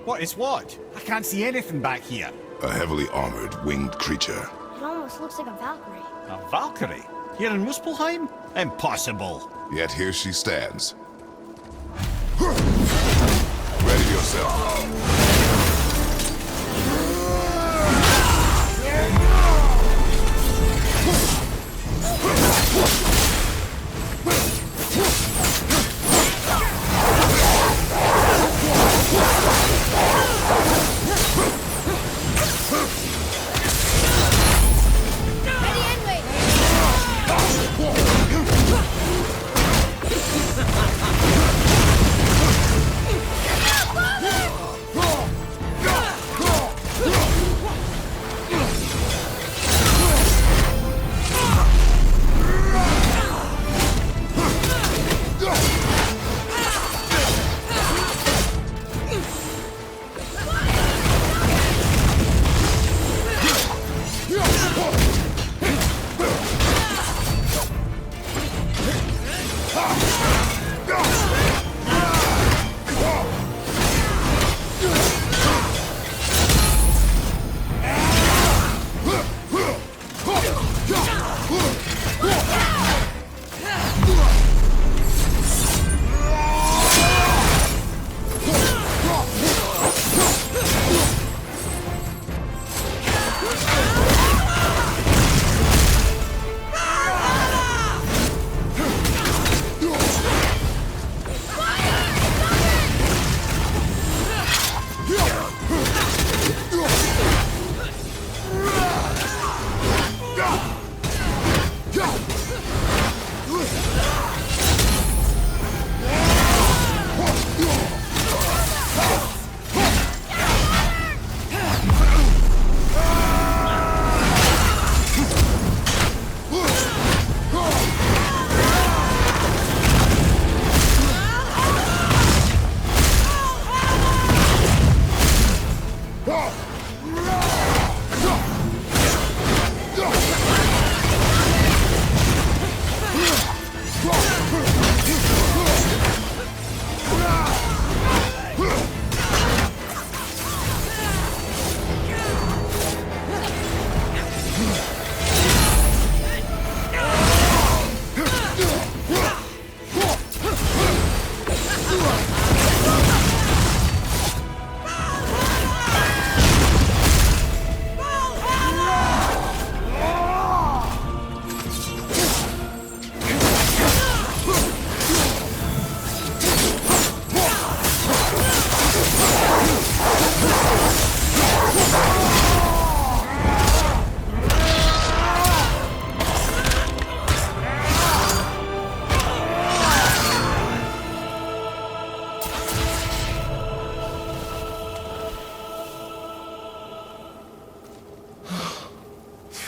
What is what? I can't see anything back here. A heavily armored, winged creature. It almost looks like a Valkyrie. A Valkyrie? Here in Muspelheim? Impossible. Yet here she stands. Ready yourself.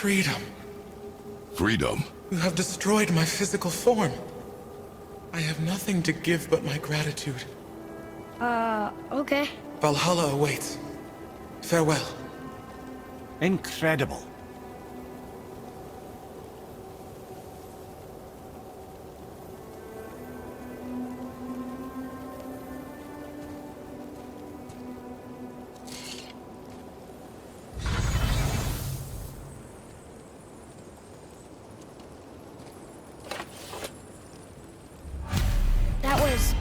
Freedom. Freedom? You have destroyed my physical form. I have nothing to give but my gratitude. Okay. Valhalla awaits. Farewell. Incredible. That was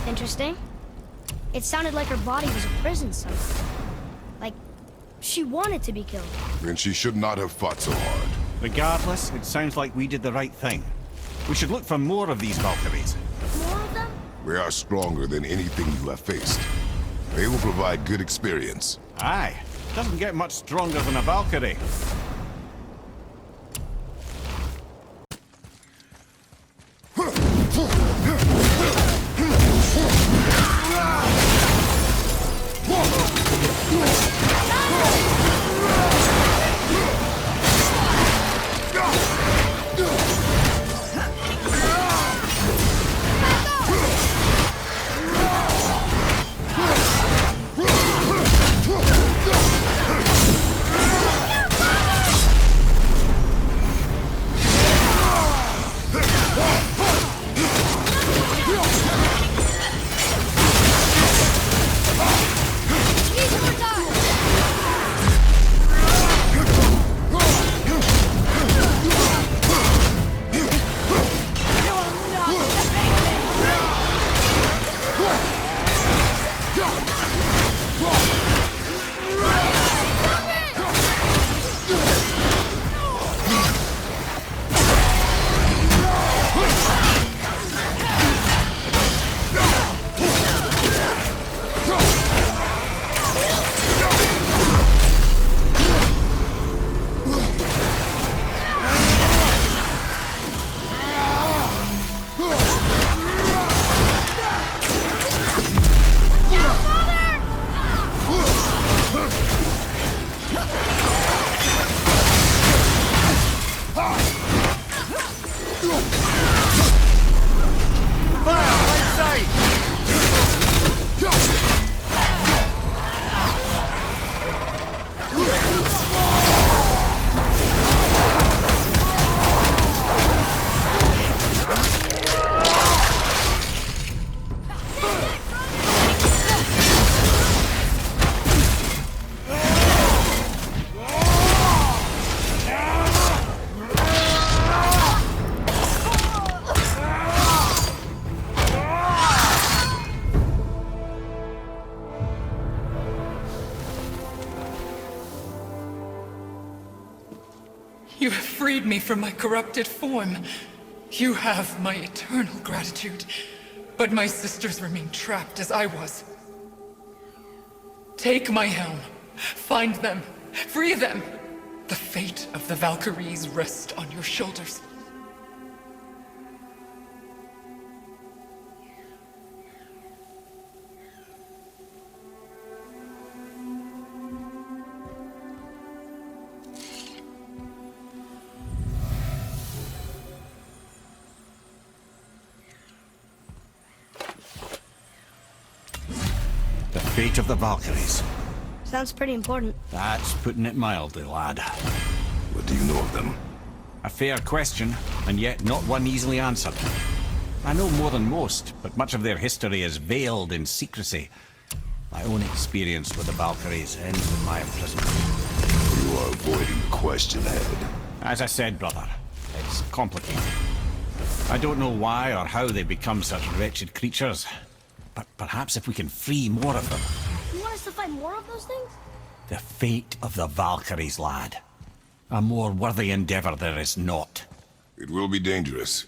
interesting. It sounded like her body was a prison somewhere. Like she wanted to be killed. Then she should not have fought so hard. Regardless, it sounds like we did the right thing. We should look for more of these Valkyries. More of them? They are stronger than anything you have faced. They will provide good experience. Aye. Doesn't get much stronger than a Valkyrie. You have freed me from my corrupted form. You have my eternal gratitude. But my sisters remain trapped as I was. Take my helm. Find them. Free them. The fate of the Valkyries rests on your shoulders. The fate of the Valkyries. Sounds pretty important. That's putting it mildly, lad. What do you know of them? A fair question, and yet not one easily answered. I know more than most, but much of their history is veiled in secrecy. My own experience with the Valkyries ends with my imprisonment. You are avoiding the question ahead. As I said, brother, it's complicated. I don't know why or how they become such wretched creatures, but perhaps if we can free more of them. You want us to fight more of those things? The fate of the Valkyries, lad. A more worthy endeavor there is not. It will be dangerous.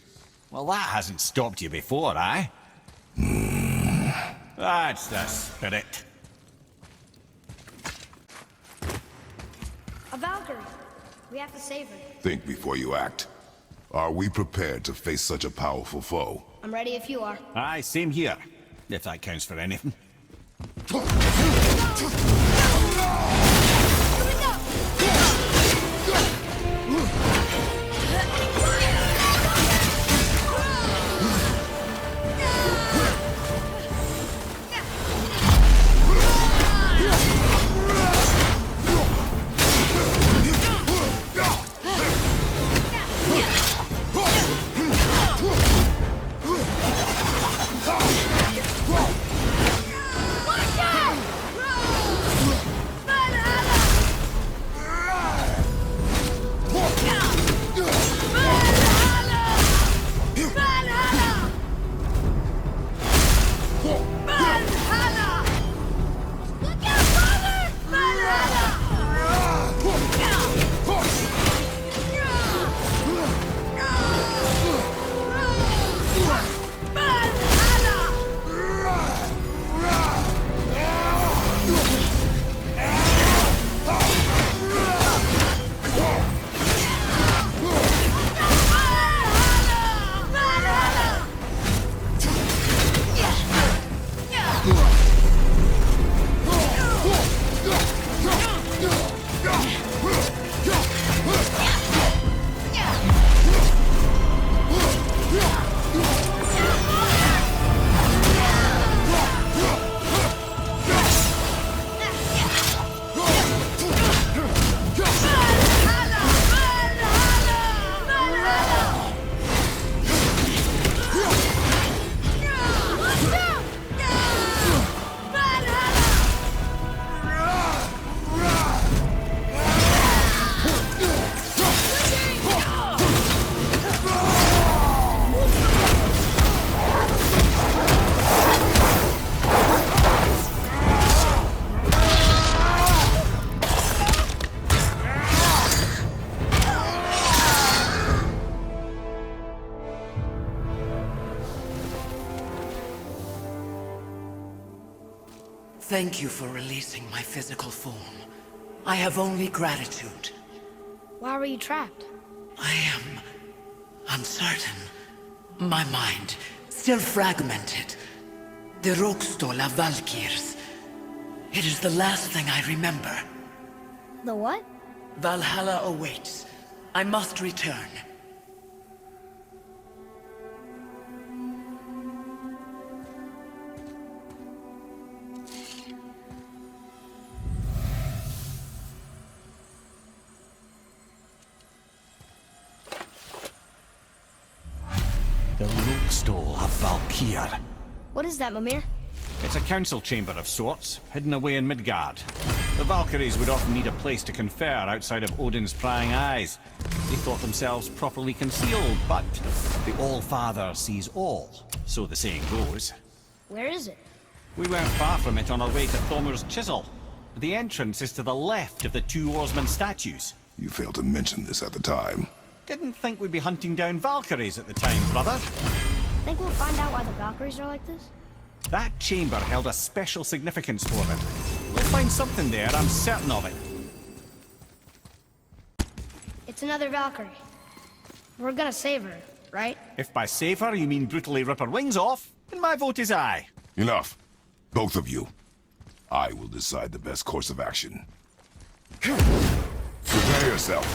Well, that hasn't stopped you before, eh? That's the spirit. A Valkyrie. We have to save her. Think before you act. Are we prepared to face such a powerful foe? I'm ready if you are. Aye, same here. If that counts for anything. Thank you for releasing my physical form. I have only gratitude. Why were you trapped? I am uncertain. My mind, still fragmented. The Rokstola Valkyrs. It is the last thing I remember. The what? Valhalla awaits. I must return. The Rokstol of Valkyrie. What is that, Mimir? It's a council chamber of sorts, hidden away in Midgard. The Valkyries would often need a place to confer outside of Odin's prying eyes. They thought themselves properly concealed, but the All-Father sees all, so the saying goes. Where is it? We weren't far from it on our way to Thomur's chisel. The entrance is to the left of the two oarsmen statues. You failed to mention this at the time. Didn't think we'd be hunting down Valkyries at the time, brother. Think we'll find out why the Valkyries are like this? That chamber held a special significance for them. We'll find something there, I'm certain of it. It's another Valkyrie. We're gonna save her, right? If by save her you mean brutally rip her wings off, then my vote is aye. Enough. Both of you. I will decide the best course of action. Prepare yourself.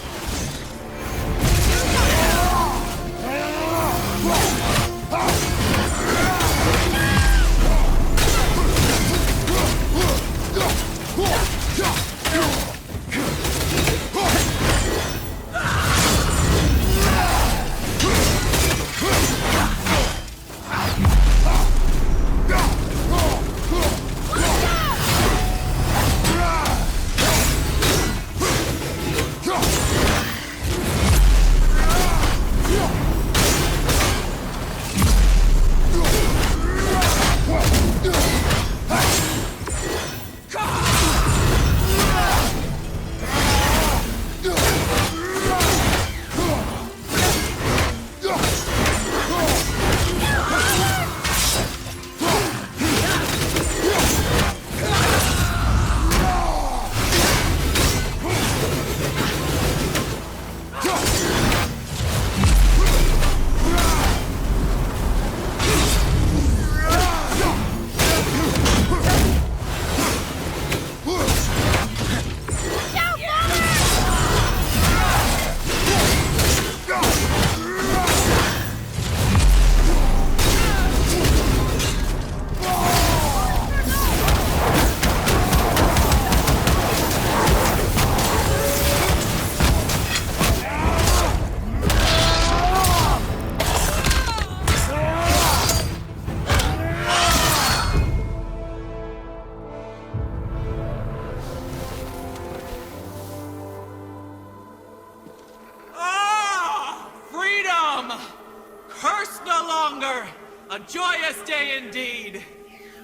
A joyous day indeed!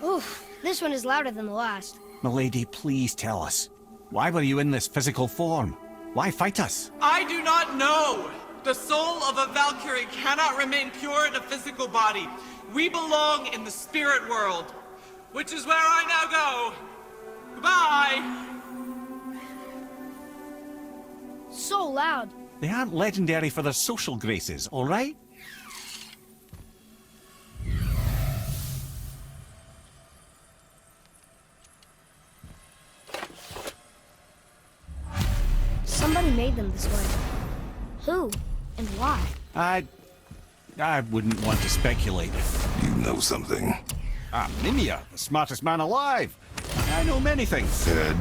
Oof, this one is louder than the last. Milady, please tell us. Why were you in this physical form? Why fight us? I do not know! The soul of a Valkyrie cannot remain pure in a physical body. We belong in the spirit world, which is where I now go. Goodbye! So loud. They aren't legendary for their social graces, all right? Somebody made them this way. Who and why? I wouldn't want to speculate. You know something. I'm Mimir, the smartest man alive. I know many things. Ted?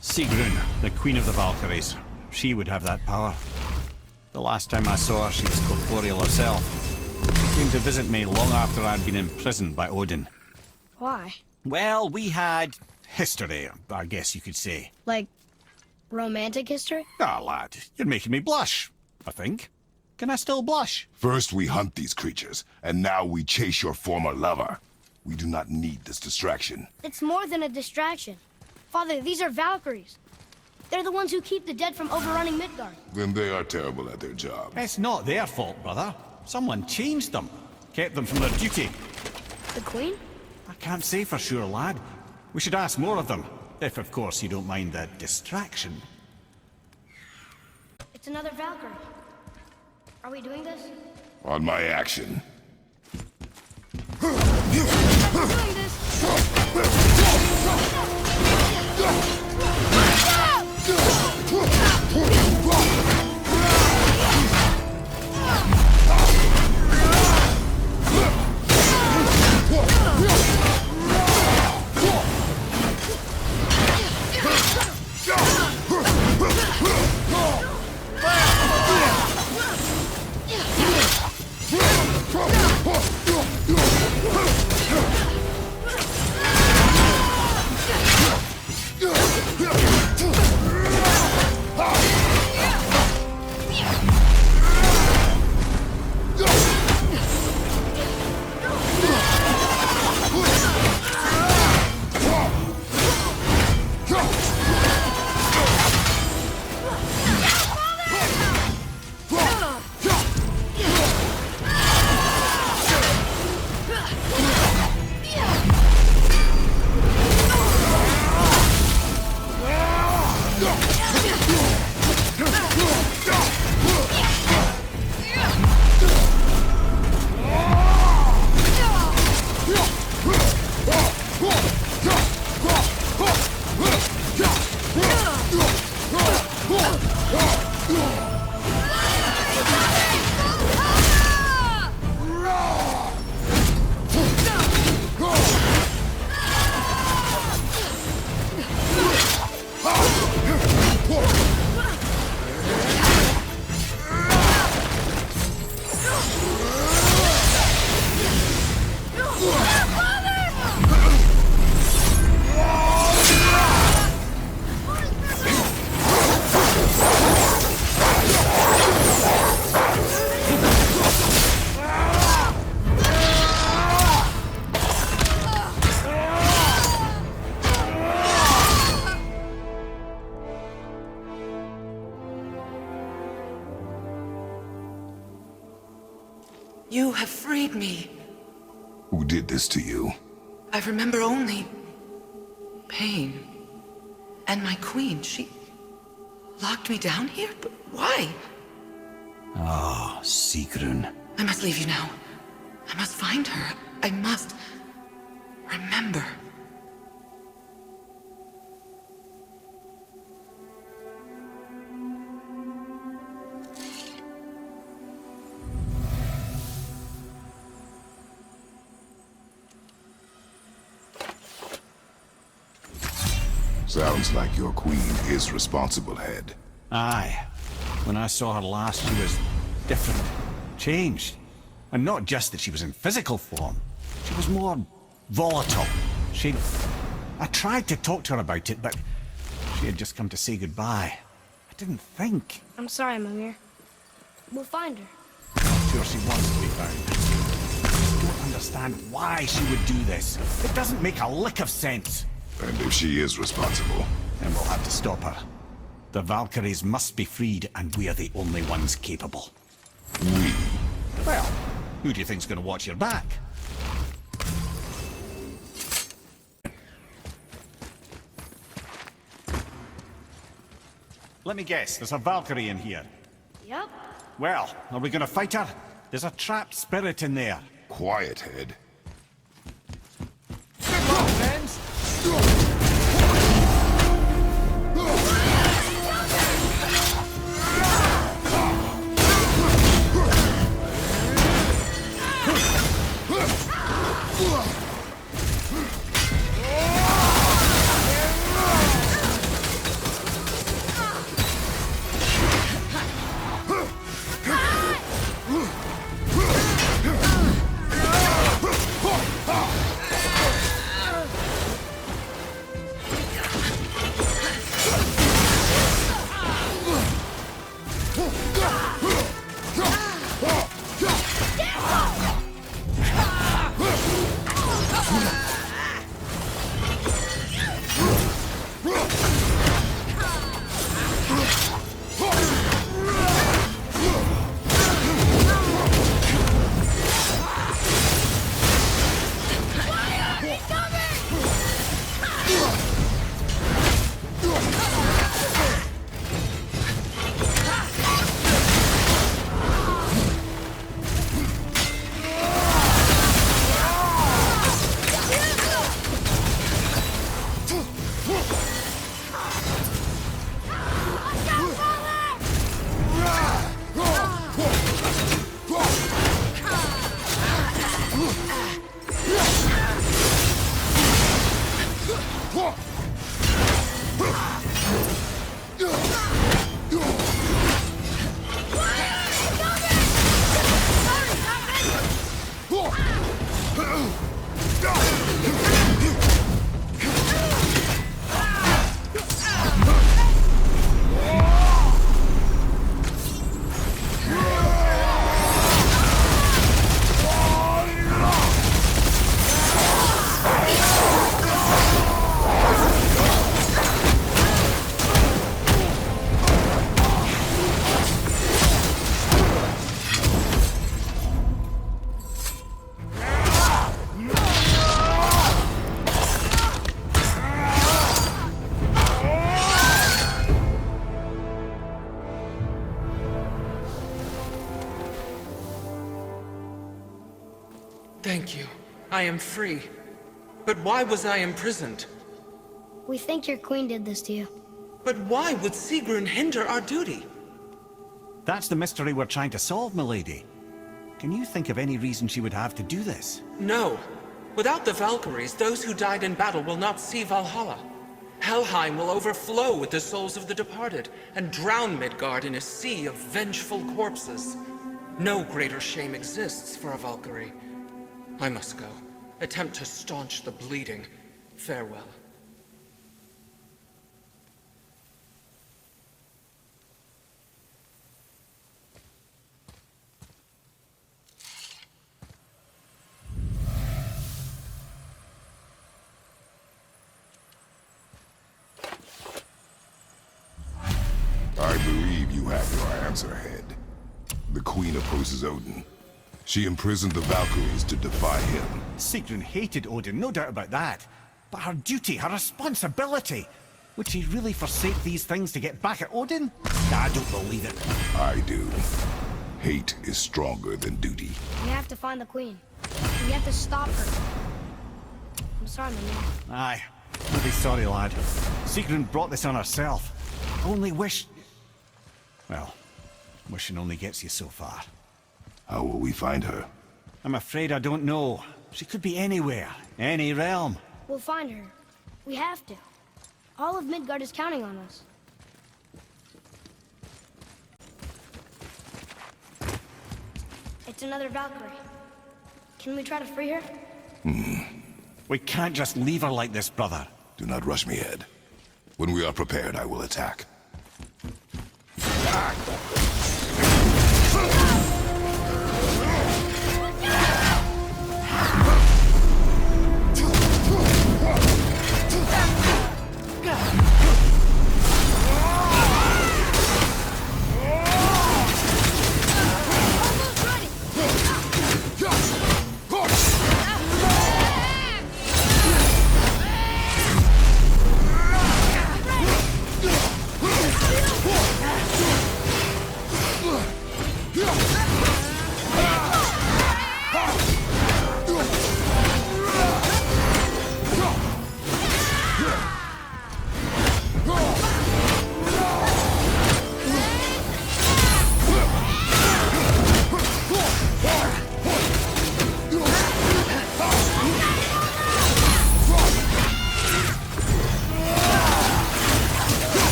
Sigrun, the queen of the Valkyries. She would have that power. The last time I saw her, she was corporeal herself. She came to visit me long after I'd been imprisoned by Odin. Why? Well, we had history, I guess you could say. Like, romantic history? Ah, lad, you're making me blush, I think. Can I still blush? First we hunt these creatures, and now we chase your former lover. We do not need this distraction. It's more than a distraction. Father, these are Valkyries. They're the ones who keep the dead from overrunning Midgard. Then they are terrible at their job. It's not their fault, brother. Someone changed them. Kept them from their duty. The Queen? I can't say for sure, lad. We should ask more of them. If, of course, you don't mind the distraction. It's another Valkyrie. Are we doing this? On my action. We're doing this! me. Who did this to you? I remember only pain. And my queen, she locked me down here? But why? Ah, Sigrun. I must leave you now. I must find her. I must remember. Sounds like your queen is responsible, Head. Aye. When I saw her last, she was different. Changed. And not just that she was in physical form. She was more volatile. I tried to talk to her about it, but she had just come to say goodbye. I didn't think. I'm sorry, Mimir. We'll find her. I'm sure she wants to be found. I don't understand why she would do this. It doesn't make a lick of sense. And if she is responsible, Then we'll have to stop her. The Valkyries must be freed, and we're the only ones capable. we... Well, who do you think's gonna watch your back? Let me guess, there's a Valkyrie in here. Yep. Well, are we gonna fight her? There's a trapped spirit in there. Quiet, Head. Thank you. I am free. But why was I imprisoned? We think your queen did this to you. But why would Sigrun hinder our duty? That's the mystery we're trying to solve, milady. Can you think of any reason she would have to do this? No. Without the Valkyries, those who died in battle will not see Valhalla. Helheim will overflow with the souls of the departed, and drown Midgard in a sea of vengeful corpses. No greater shame exists for a Valkyrie. I must go. Attempt to staunch the bleeding. Farewell. I believe you have your answer, Head. The Queen opposes Odin. She imprisoned the Valkyries to defy him. Sigrun hated Odin, no doubt about that. But her duty, her responsibility... Would she really forsake these things to get back at Odin? I don't believe it. I do. Hate is stronger than duty. We have to find the queen. We have to stop her. I'm sorry, Mimir. Aye. Don't be sorry, lad. Sigrun brought this on herself. Only wish... Well, wishing only gets you so far. How will we find her? I'm afraid I don't know. She could be anywhere, any realm. We'll find her. We have to. All of Midgard is counting on us. It's another Valkyrie. Can we try to free her? We can't just leave her like this, brother. Do not rush me, Ed. When we are prepared, I will attack.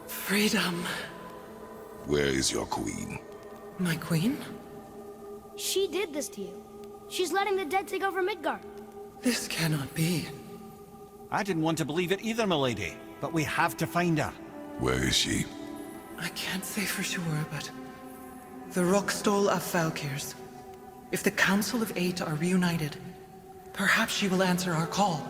Freedom. Where is your queen? My queen? She did this to you. She's letting the dead take over Midgard. This cannot be. I didn't want to believe it either, milady. But we have to find her. Where is she? I can't say for sure, but... The Rockstall of Valkyrs. If the Council of Eight are reunited, perhaps she will answer our call.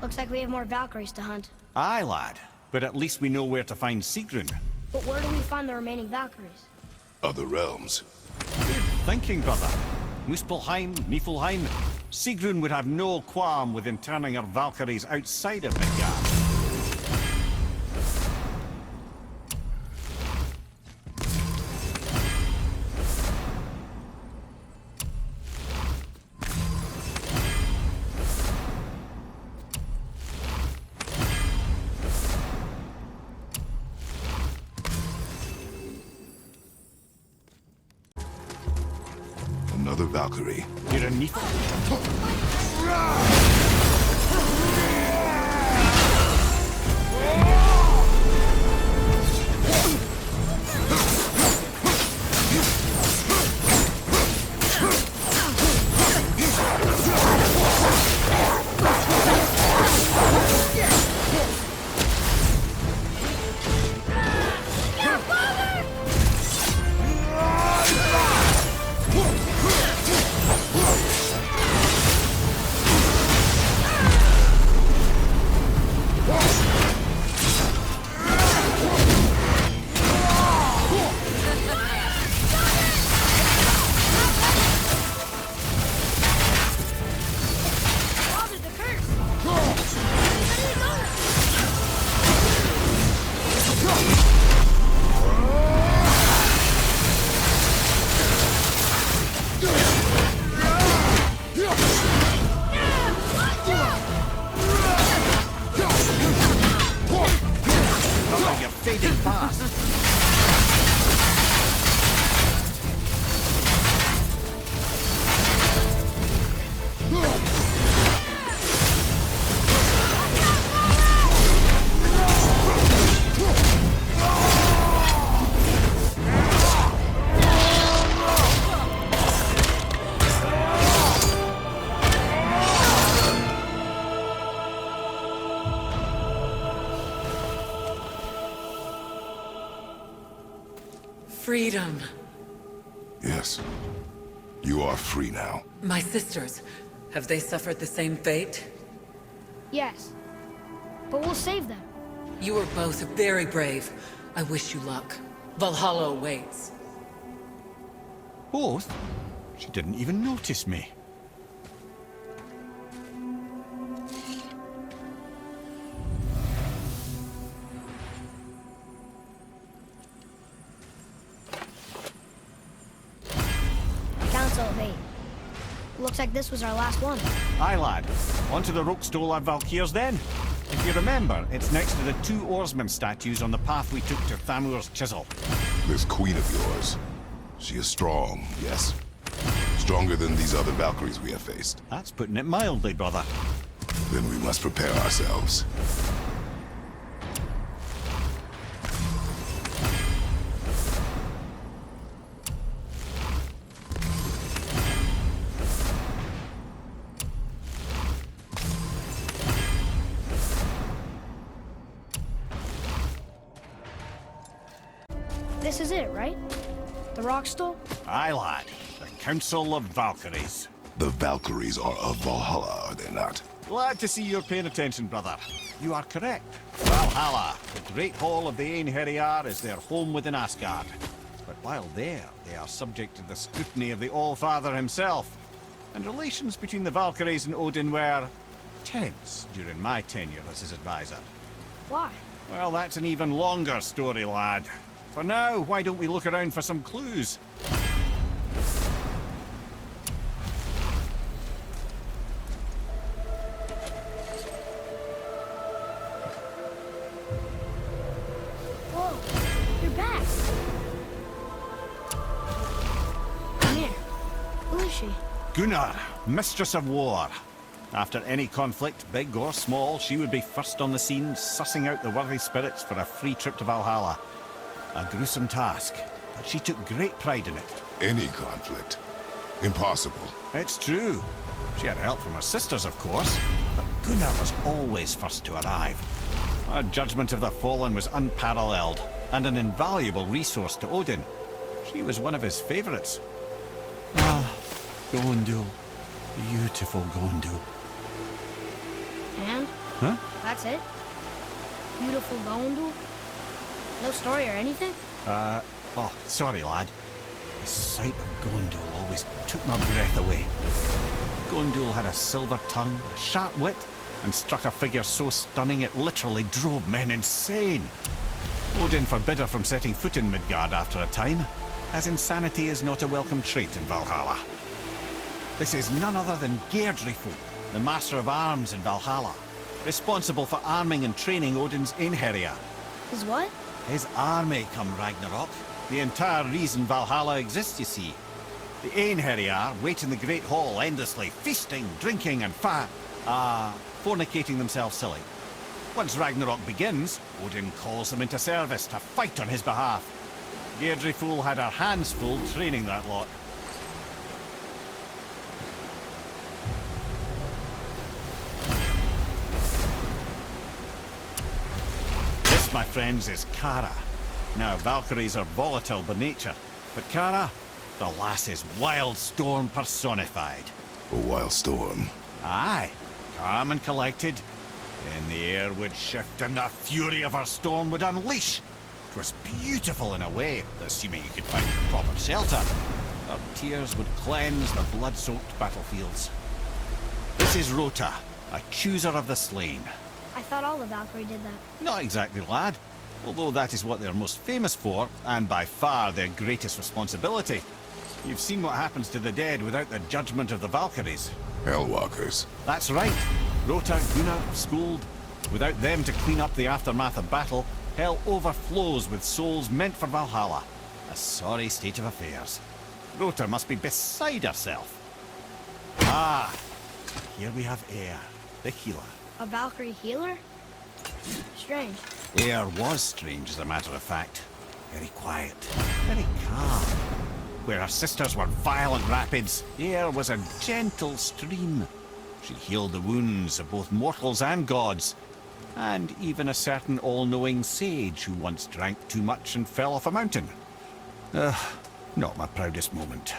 Looks like we have more Valkyries to hunt. Aye, lad. But at least we know where to find Sigrun. But where do we find the remaining Valkyries? Other realms. Good thinking, brother. Muspelheim, Niflheim. Sigrun would have no qualm with interning her Valkyries outside of Midgard. Another Valkyrie. You're a Nifl? blinding fast. Freedom. Yes. You are free now. My sisters, have they suffered the same fate? Yes. But we'll save them. You are both very brave. I wish you luck. Valhalla awaits. Both? She didn't even notice me. Council of 8. Looks like this was our last one. Aye, lad. On to the Rookstol of Valkyries then. If you remember, it's next to the 2 oarsmen statues on the path we took to Thamur's chisel. This queen of yours, she is strong, yes? Stronger than these other Valkyries we have faced. That's putting it mildly, brother. Then we must prepare ourselves. This is it, right? The Rockstall? Aye, lad. The Council of Valkyries. The Valkyries are of Valhalla, are they not? Glad to see you're paying attention, brother. You are correct. Valhalla, the great hall of the Einherjar, is their home within Asgard. But while there, they are subject to the scrutiny of the All-Father himself. And relations between the Valkyries and Odin were tense during my tenure as his advisor. Why? Well, that's an even longer story, lad. For now, why don't we look around for some clues? Whoa, you're back. Come here. Who is she? Gunnar, Mistress of War. After any conflict, big or small, she would be first on the scene, sussing out the worthy spirits for a free trip to Valhalla. A gruesome task, but she took great pride in it. Any conflict. Impossible. It's true. She had help from her sisters, of course, but Gunnar was always first to arrive. Her judgment of the fallen was unparalleled, and an invaluable resource to Odin. She was one of his favorites. Ah, Gondul. Beautiful Gondul. And? Huh? That's it? Beautiful Gondul? No story or anything? Oh, sorry, lad. The sight of Gondul always took my breath away. Gondul had a silver tongue, a sharp wit, and struck a figure so stunning it literally drove men insane. Odin forbid her from setting foot in Midgard after a time, as insanity is not a welcome trait in Valhalla. This is none other than Geirdriful, the master of arms in Valhalla, responsible for arming and training Odin's Einherjar. Is what? His army come Ragnarök. The entire reason Valhalla exists, you see. The Einherjar wait in the Great Hall endlessly, feasting, drinking, and fornicating themselves silly. Once Ragnarök begins, Odin calls them into service to fight on his behalf. Geirdriful had her hands full training that lot. My friends, is Kara. Now, Valkyries are volatile by nature, but Kara, the lass is wild storm personified. A wild storm. Aye, calm and collected. Then the air would shift and the fury of her storm would unleash. It was beautiful in a way, assuming you could find proper shelter. Her tears would cleanse the blood-soaked battlefields. This is Rota, a chooser of the slain. I thought all the Valkyrie did that. Not exactly, lad. Although that is what they're most famous for, and by far their greatest responsibility. You've seen what happens to the dead without the judgment of the Valkyries. Hellwalkers. That's right. Rota, Gunnar, Skuld. Without them to clean up the aftermath of battle, Hell overflows with souls meant for Valhalla. A sorry state of affairs. Rota must be beside herself. Ah, here we have Air, the healer. A Valkyrie healer? Strange. Air was strange, as a matter of fact. Very quiet, very calm. Where her sisters were violent rapids, Air was a gentle stream. She healed the wounds of both mortals and gods, and even a certain all-knowing sage who once drank too much and fell off a mountain. Not my proudest moment.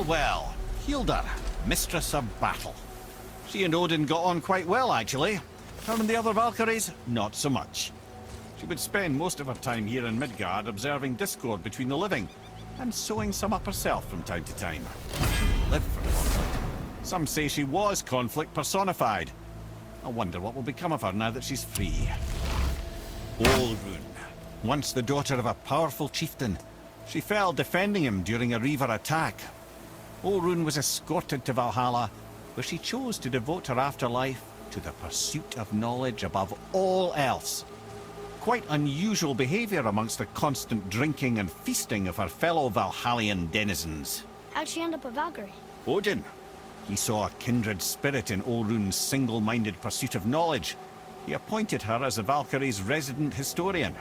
Well, healed her, mistress of battle. She and Odin got on quite well, actually. Her and the other Valkyries, not so much. She would spend most of her time here in Midgard observing discord between the living, and sewing some up herself from time to time. She lived for conflict. Some say she was conflict personified. I wonder what will become of her now that she's free. Olrun, once the daughter of a powerful chieftain, she fell defending him during a Reaver attack. Olrun was escorted to Valhalla, where she chose to devote her afterlife to the pursuit of knowledge above all else. Quite unusual behavior amongst the constant drinking and feasting of her fellow Valhallian denizens. How'd she end up a Valkyrie? Odin. He saw a kindred spirit in Olrun's single-minded pursuit of knowledge. He appointed her as the Valkyrie's resident historian.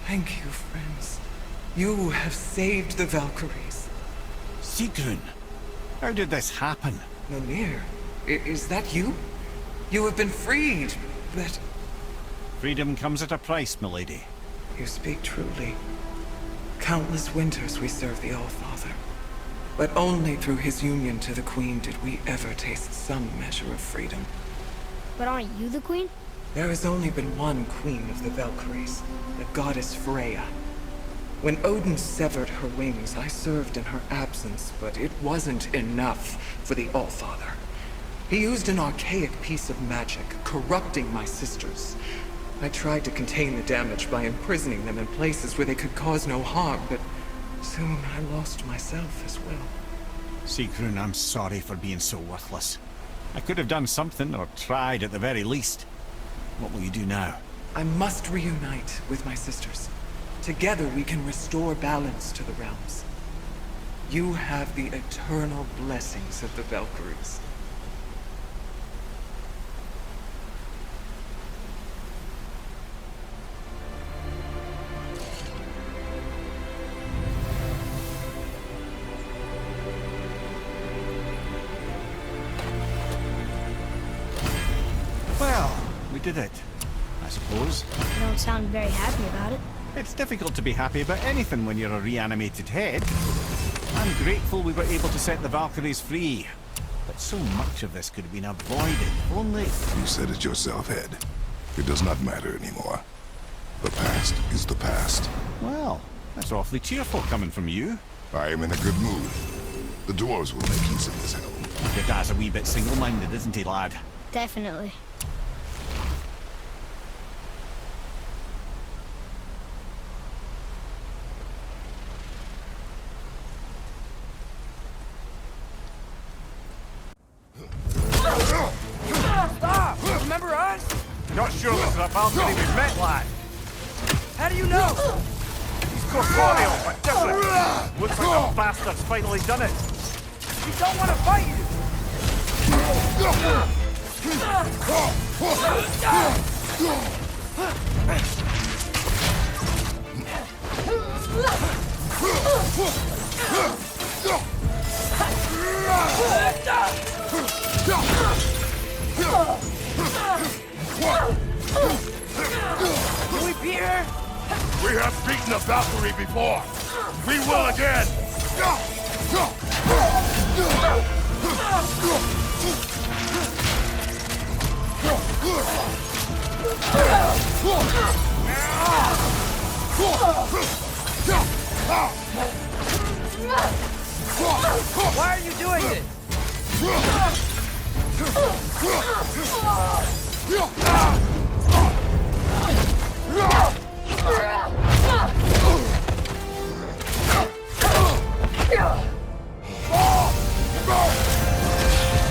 Thank you, friends. You have saved the Valkyries. Sigrun, how did this happen? Mimir, is that you? You have been freed, but... Freedom comes at a price, milady. You speak truly. Countless winters we serve the All-Father. But only through his union to the Queen did we ever taste some measure of freedom. But aren't you the queen? There has only been one Queen of the Valkyries, the goddess Freya. When Odin severed her wings, I served in her absence, but it wasn't enough for the All-Father. He used an archaic piece of magic, corrupting my sisters. I tried to contain the damage by imprisoning them in places where they could cause no harm, but soon I lost myself as well. Sigrun, I'm sorry for being so worthless. I could have done something, or tried at the very least. What will you do now? I must reunite with my sisters. Together we can restore balance to the realms. You have the eternal blessings of the Valkyries. Well, we did it, I suppose. You don't sound very happy about it. It's difficult to be happy about anything when you're a reanimated head. I'm grateful we were able to set the Valkyries free. But so much of this could have been avoided, if only... You said it yourself, Head. It does not matter anymore. The past is the past. Well, that's awfully cheerful coming from you. I am in a good mood. The dwarves will make use of this helm. Your dad's a wee bit single-minded, isn't he, lad? Definitely. Stop! Remember us? Not sure this is a Valkyrie we've met, lad. How do you know? He's corporeal, but different. Looks like the bastard's finally done it. We don't want to fight you! Can we beat her? We have beaten a Valkyrie before. We will again. Why are you doing this?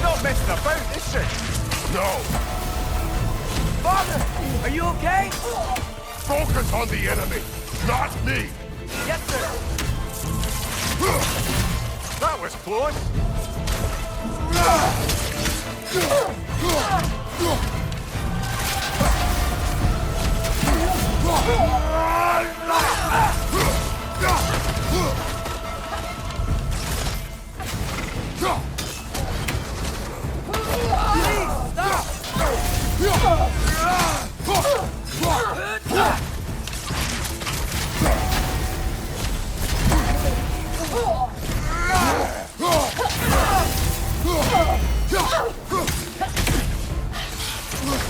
Not messing about, is she? No. Father, are you okay? Focus on the enemy, not me. Yes, sir. That was close.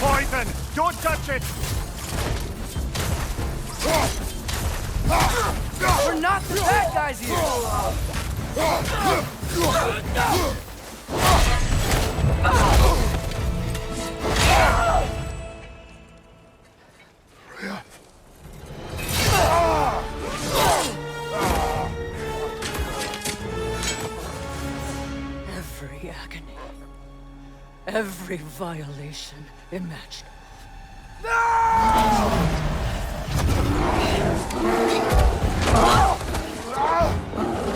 Poison! Don't touch it! We're not the bad guys here! Every agony. Every violation imaginable.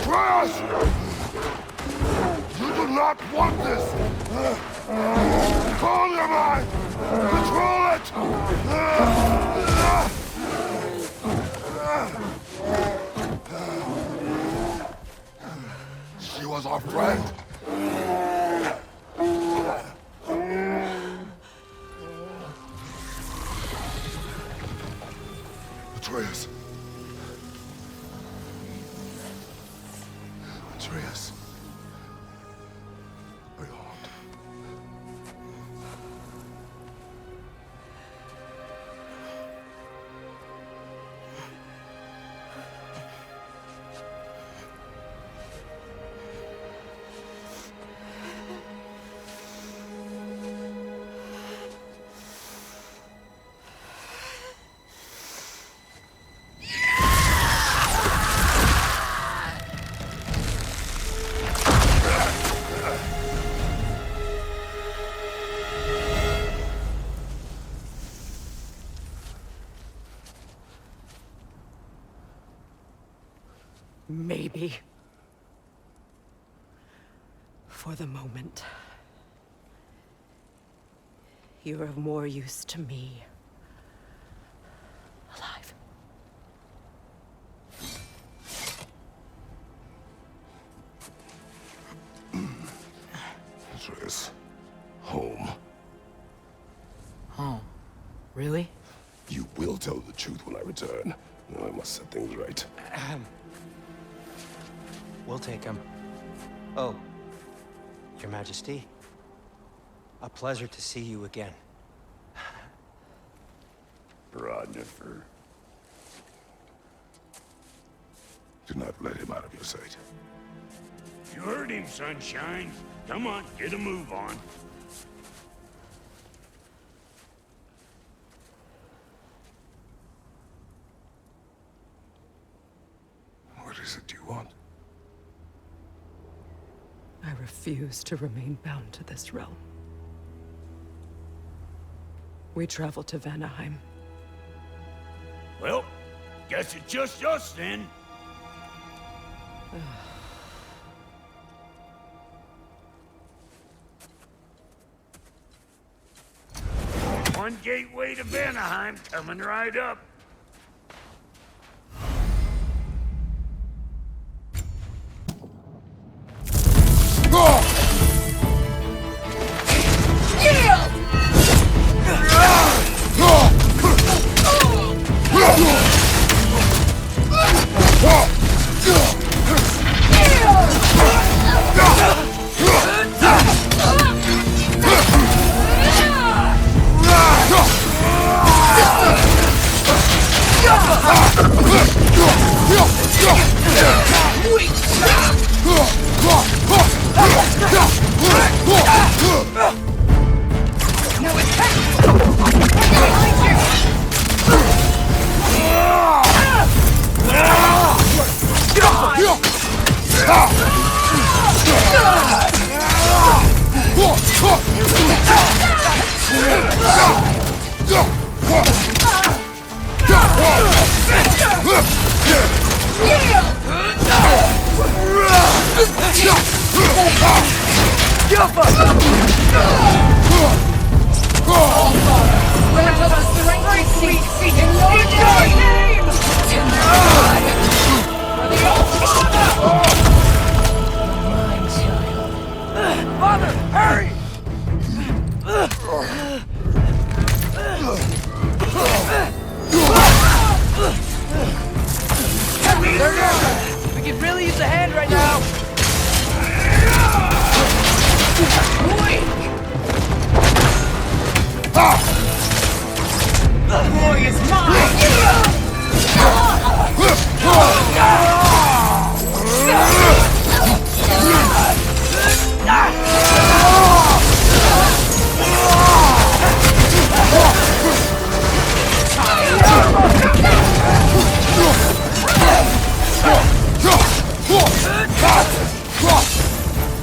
Crash! You do not want this! Calm your mind! Control it! was our friend. Atreus. Atreus. Beyond. Maybe. For the moment. You're of more use to me. Alive. Atreus. Home. Oh, really? You will tell the truth when I return. Now I must set things right. We'll take him. Oh, Your Majesty. A pleasure to see you again. Ragnarök. Do not let him out of your sight. You heard him, Sunshine. Come on, get a move on. What is it you want? I refuse to remain bound to this realm. We travel to Vanaheim. Well, guess it's just us then. One gateway to Vanaheim coming right up. Father, hurry! We could really use a hand right now. The boy is mine!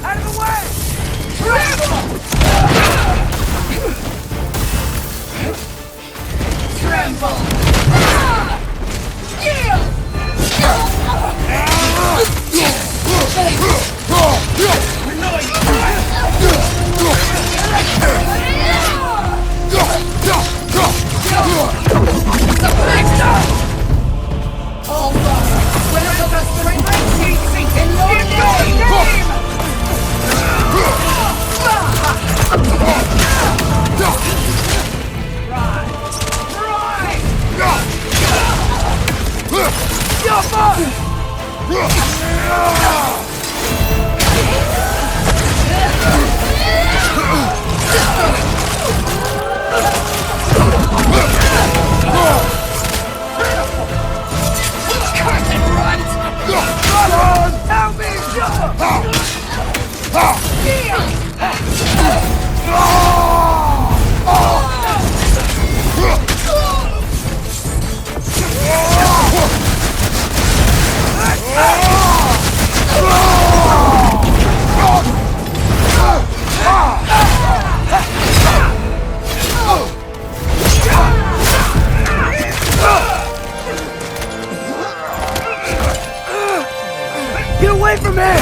Out of the way! Tremble! Get away from me!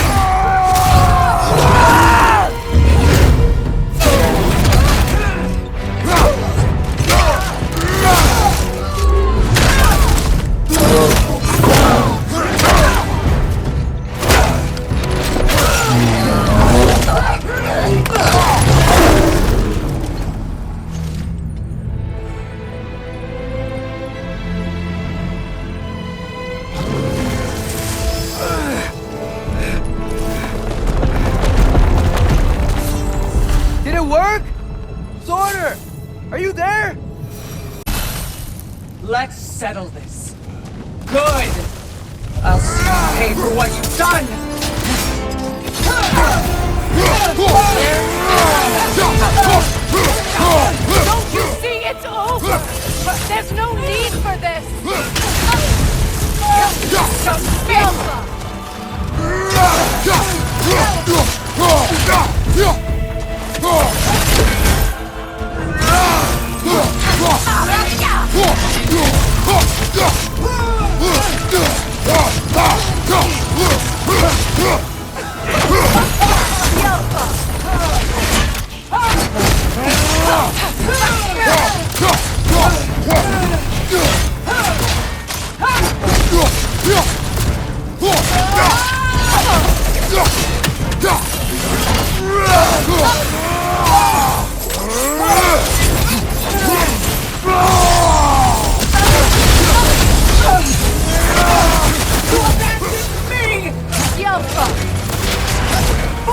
Did it work? Sorter! Are you there? Let's settle this. Good! I'll see you pay for what you've done! Don't you see it's over? But there's no need for this!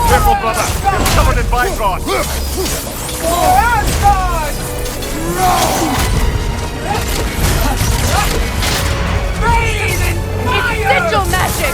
Careful, brother! You're covered in Bifrost! It's sigil magic!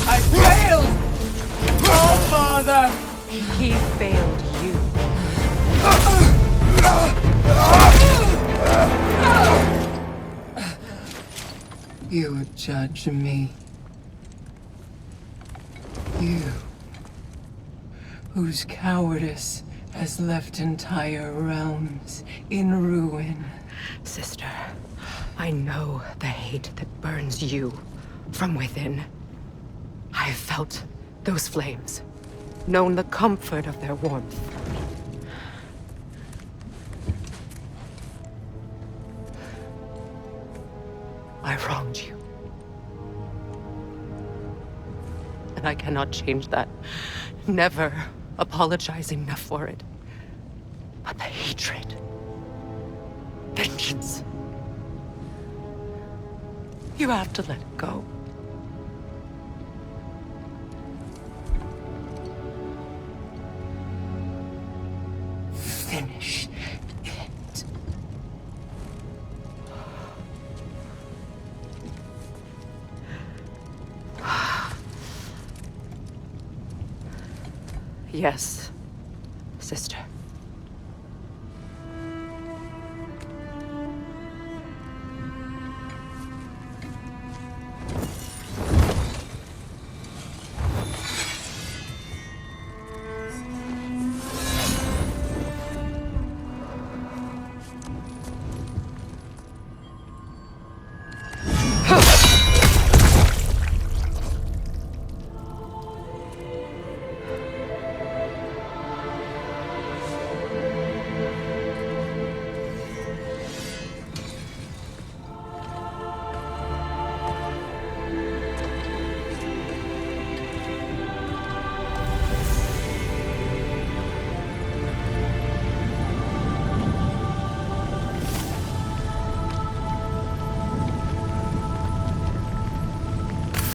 I failed! Oh, Father! He failed you. You judge me. You, whose cowardice has left entire realms in ruin. Sister, I know the hate that burns you from within. I have felt those flames, known the comfort of their warmth. I wronged you. And I cannot change that. Never apologize enough for it. But the hatred, vengeance, you have to let it go. Finish it. Yes, sister.